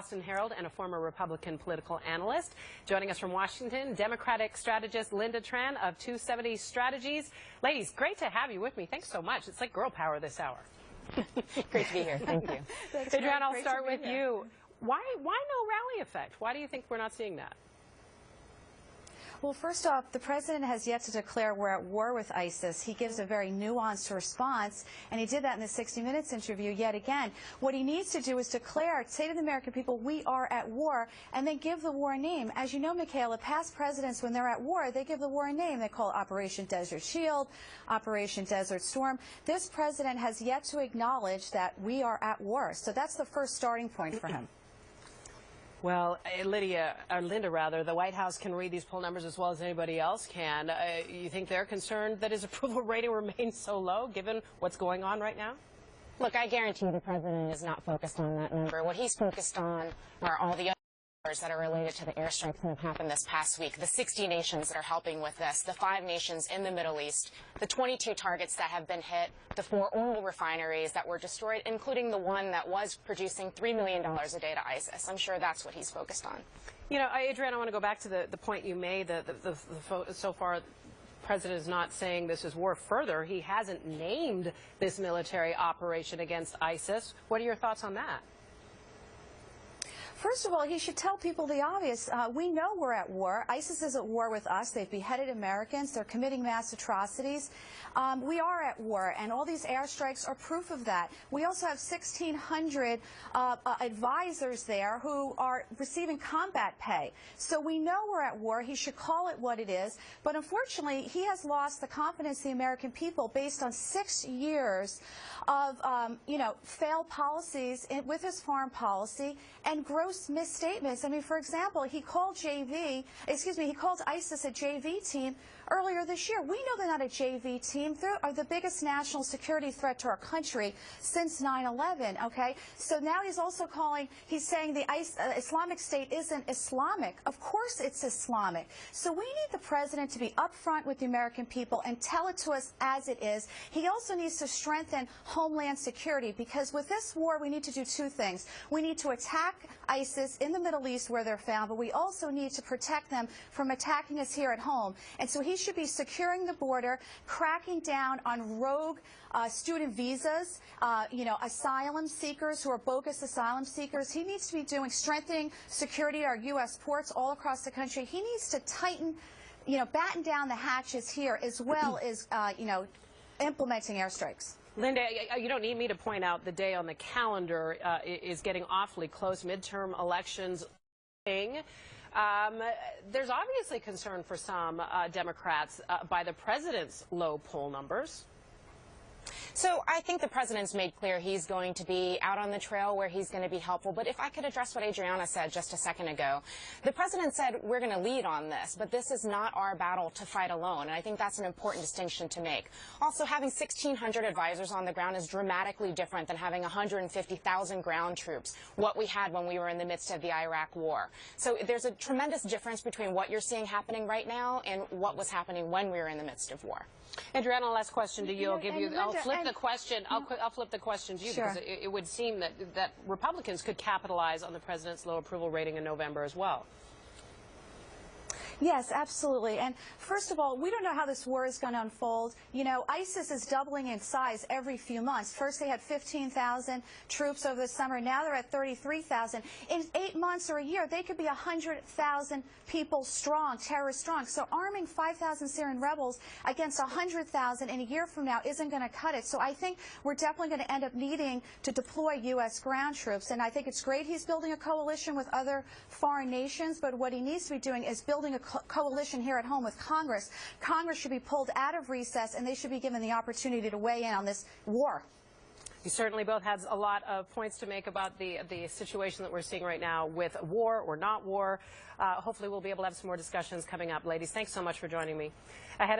Boston Herald and a former Republican political analyst. Joining us from Washington, Democratic strategist Lynda Tran of 270 Strategies. Ladies, great to have you with me. Thanks so much. It's like girl power this hour. Great to be here. Thank you. Adrian, I'll start with you. Why no rally effect? Why do you think we're not seeing that? Well, first off, the president has yet to declare we're at war with ISIS. He gives a very nuanced response, and he did that in the 60 Minutes interview yet again. What he needs to do is declare, say to the American people, we are at war, and then give the war a name. As you know, Michaela, past presidents, when they're at war, they give the war a name. They call it Operation Desert Shield, Operation Desert Storm. This president has yet to acknowledge that we are at war. So that's the first starting point for him. Well, Lynda, the White House can read these poll numbers as well as anybody else can. You think they're concerned that his approval rating remains so low, given what's going on right now? Look, I guarantee you the president is not focused on that number. What he's focused on are all the other numbers that are related to the airstrikes that have happened this past week, the 60 nations that are helping with this, the 5 nations in the Middle East, the 22 targets that have been hit, the 4 oil refineries that were destroyed, including the one that was producing $3 million a day to ISIS. I'm sure that's what he's focused on. You know, Adrian, I want to go back to the point you made. So far, the president is not saying this is war. Further, he hasn't named this military operation against ISIS. What are your thoughts on that? First of all, he should tell people the obvious. We know we're at war. ISIS is at war with us. They've beheaded Americans. They're committing mass atrocities. We are at war, and all these airstrikes are proof of that. We also have 1,600 advisors there who are receiving combat pay. So we know we're at war. He should call it what it is. But unfortunately, he has lost the confidence of the American people based on 6 years of, failed policies with his foreign policy and gross misstatements. I mean, for example, he called he called ISIS a JV team earlier this year. We know they're not a JV team. They are the biggest national security threat to our country since 9/11, okay? So now he's saying the Islamic State isn't Islamic. Of course it's Islamic. So we need the president to be upfront with the American people and tell it to us as it is. He also needs to strengthen homeland security, because with this war we need to do 2 things. We need to attack ISIS in the Middle East where they're found, but we also need to protect them from attacking us here at home. And so he should be securing the border, cracking down on rogue student visas, asylum seekers who are bogus asylum seekers. He needs to be strengthening security at our U.S. ports all across the country. He needs to tighten, batten down the hatches here, as well as, implementing airstrikes. Lynda, you don't need me to point out the day on the calendar is getting awfully close. Midterm elections. There's obviously concern for some Democrats by the president's low poll numbers. So I think the president's made clear he's going to be out on the trail where he's going to be helpful. But if I could address what Adriana said just a second ago, the president said we're going to lead on this, but this is not our battle to fight alone. And I think that's an important distinction to make. Also, having 1,600 advisors on the ground is dramatically different than having 150,000 ground troops, what we had when we were in the midst of the Iraq war. So there's a tremendous difference between what you're seeing happening right now and what was happening when we were in the midst of war. Adriana, last question to you. I'll flip the question. I'll flip the question to you, sure, because it would seem that Republicans could capitalize on the president's low approval rating in November as well. Yes, absolutely. And first of all, we don't know how this war is going to unfold. ISIS is doubling in size every few months. First they had 15,000 troops over the summer. Now they're at 33,000. In 8 months or a year, they could be 100,000 people strong, terrorists strong. So arming 5,000 Syrian rebels against 100,000 in a year from now isn't going to cut it. So I think we're definitely going to end up needing to deploy U.S. ground troops. And I think it's great he's building a coalition with other foreign nations, but what he needs to be doing is building a coalition here at home with Congress. Congress should be pulled out of recess, and they should be given the opportunity to weigh in on this war. You certainly both had a lot of points to make about the situation that we're seeing right now with war or not war. Hopefully we'll be able to have some more discussions coming up. Ladies, thanks so much for joining me. Ahead